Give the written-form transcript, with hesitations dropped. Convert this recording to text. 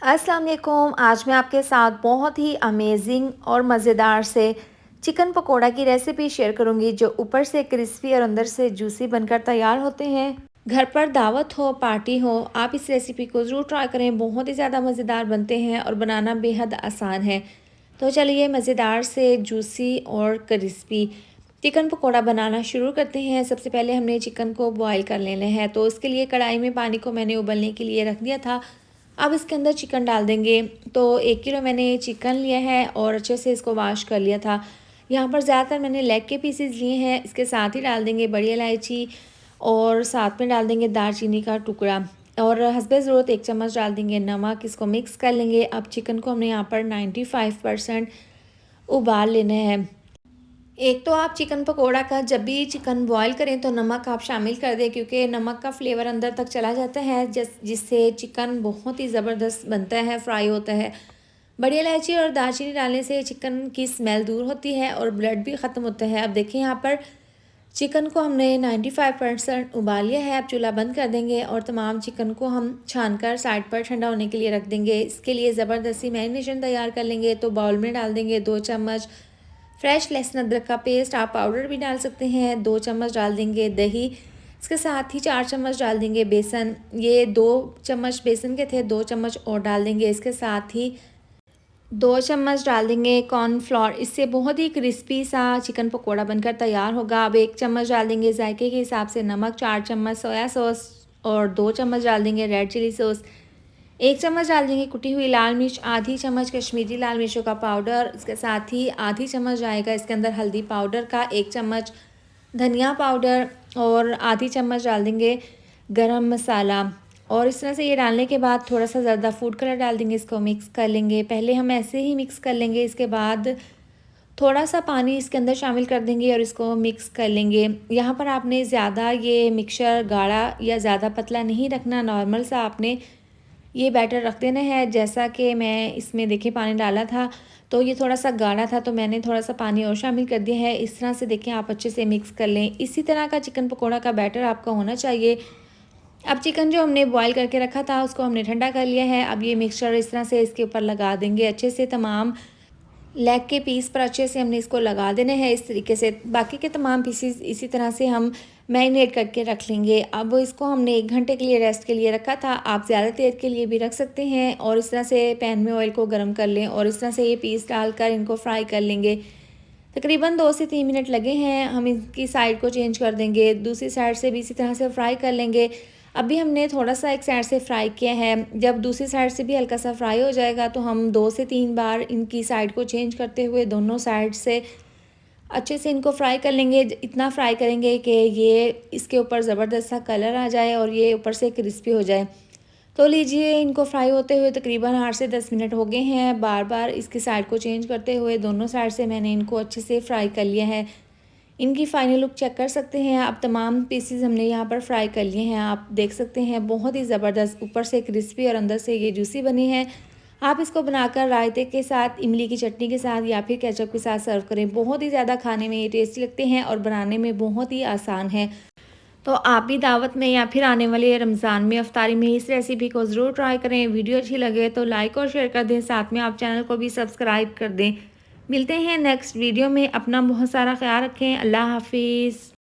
अस्सलाम वालेकुम। आज मैं आपके साथ बहुत ही अमेजिंग और मज़ेदार से चिकन पकोड़ा की रेसिपी शेयर करूंगी जो ऊपर से क्रिस्पी और अंदर से जूसी बनकर तैयार होते हैं। घर पर दावत हो, पार्टी हो, आप इस रेसिपी को ज़रूर ट्राई करें। बहुत ही ज़्यादा मज़ेदार बनते हैं और बनाना बेहद आसान है। तो चलिए मज़ेदार से जूसी और क्रिस्पी चिकन पकोड़ा बनाना शुरू करते हैं। सबसे पहले हमने चिकन को बॉईल कर लेना है। तो इसके लिए कढ़ाई में पानी को मैंने उबलने के लिए रख दिया था। अब इसके अंदर चिकन डाल देंगे। तो 1 किलो मैंने चिकन लिया है और अच्छे से इसको वॉश कर लिया था। यहाँ पर ज़्यादातर मैंने लेग के पीसेस लिए हैं। इसके साथ ही डाल देंगे बड़ी इलायची और साथ में डाल देंगे दालचीनी का टुकड़ा और हस्बे ज़रूरत 1 चम्मच डाल देंगे नमक। इसको मिक्स कर लेंगे। अब चिकन को हमने यहाँ पर 95% उबाल लेना है। एक तो आप चिकन पकोड़ा का जब भी चिकन बॉईल करें तो नमक आप शामिल कर दें, क्योंकि नमक का फ्लेवर अंदर तक चला जाता है जिससे चिकन बहुत ही ज़बरदस्त बनता है, फ्राई होता है। बड़ी इलायची और दालचीनी डालने से चिकन की स्मेल दूर होती है और ब्लड भी ख़त्म होता है। अब देखिए यहाँ पर चिकन को हमने 95% उबाल लिया है। अब चूल्हा बंद कर देंगे और तमाम चिकन को हम छान कर साइड पर ठंडा होने के लिए रख देंगे। इसके लिए ज़बरदस्ती मैरिनेशन तैयार कर लेंगे। तो बाउल में डाल देंगे 2 चम्मच फ्रेश लहसुन अदरक का पेस्ट, आप पाउडर भी डाल सकते हैं। 2 चम्मच डाल देंगे दही। इसके साथ ही 4 चम्मच डाल देंगे बेसन। ये 2 चम्मच बेसन के थे, 2 चम्मच और डाल देंगे। इसके साथ ही 2 चम्मच डाल देंगे कॉर्नफ्लोर। इससे बहुत ही क्रिस्पी सा चिकन पकोड़ा बनकर तैयार होगा। अब 1 चम्मच डाल देंगे जायके के हिसाब से नमक, 4 चम्मच सोया सॉस और 2 चम्मच डाल देंगे रेड चिली सॉस। 1 चम्मच डाल देंगे कुटी हुई लाल मिर्च, आधी चम्मच कश्मीरी लाल मिर्चों का पाउडर। इसके साथ ही आधी चम्मच जाएगा इसके अंदर हल्दी पाउडर का, 1 चम्मच धनिया पाउडर और आधी चम्मच डाल देंगे गरम मसाला। और इस तरह से ये डालने के बाद थोड़ा सा ज़्यादा फूड कलर डाल देंगे। इसको मिक्स कर लेंगे। पहले हम ऐसे ही मिक्स कर लेंगे। इसके बाद थोड़ा सा पानी इसके अंदर शामिल कर देंगे और इसको मिक्स कर लेंगे। यहाँ पर आपने ज़्यादा ये मिक्सचर गाढ़ा या ज़्यादा पतला नहीं रखना, नॉर्मल सा आपने ये बैटर रख देना है। जैसा कि मैं इसमें देखिए पानी डाला था तो ये थोड़ा सा गाढ़ा था, तो मैंने थोड़ा सा पानी और शामिल कर दिया है। इस तरह से देखिए आप अच्छे से मिक्स कर लें। इसी तरह का चिकन पकोड़ा का बैटर आपका होना चाहिए। अब चिकन जो हमने बॉईल करके रखा था उसको हमने ठंडा कर लिया है। अब ये मिक्सचर इस तरह से इसके ऊपर लगा देंगे अच्छे से। तमाम लेग के पीस पर अच्छे से हमने इसको लगा देने हैं इस तरीके से। बाकी के तमाम पीसीस इसी तरह से हम मैरिनेट करके रख लेंगे। अब इसको हमने 1 घंटे के लिए रेस्ट के लिए रखा था। आप ज़्यादा देर के लिए भी रख सकते हैं। और इस तरह से पैन में ऑयल को गर्म कर लें और इस तरह से ये पीस डालकर इनको फ्राई कर लेंगे। तकरीबन 2 से 3 मिनट लगे हैं। हम इसकी साइड को चेंज कर देंगे, दूसरी साइड से भी इसी तरह से फ्राई कर लेंगे। अभी हमने थोड़ा सा एक साइड से फ्राई किया है। जब दूसरी साइड से भी हल्का सा फ्राई हो जाएगा तो हम 2 से 3 बार इनकी साइड को चेंज करते हुए दोनों साइड से अच्छे से इनको फ्राई कर लेंगे। इतना फ्राई करेंगे कि ये इसके ऊपर ज़बरदस्त सा कलर आ जाए और ये ऊपर से क्रिस्पी हो जाए। तो लीजिए इनको फ्राई होते हुए तकरीबन 8 से 10 मिनट हो गए हैं। बार बार इसकी साइड को चेंज करते हुए दोनों साइड से मैंने इनको अच्छे से फ्राई कर लिया है। इनकी फ़ाइनल लुक चेक कर सकते हैं आप। तमाम पीसेस हमने यहाँ पर फ्राई कर लिए हैं। आप देख सकते हैं बहुत ही ज़बरदस्त ऊपर से क्रिस्पी और अंदर से ये जूसी बनी है। आप इसको बनाकर रायते के साथ, इमली की चटनी के साथ या फिर केचप के साथ सर्व करें। बहुत ही ज़्यादा खाने में ये टेस्टी लगते हैं और बनाने में बहुत ही आसान है। तो आप भी दावत में या फिर आने वाले रमज़ान में इफ्तारी में इस रेसिपी को ज़रूर ट्राई करें। वीडियो अच्छी लगे तो लाइक और शेयर कर दें। साथ में आप चैनल को भी सब्सक्राइब कर दें। मिलते हैं नेक्स्ट वीडियो में। अपना बहुत सारा ख्याल रखें। अल्लाह हाफिज़।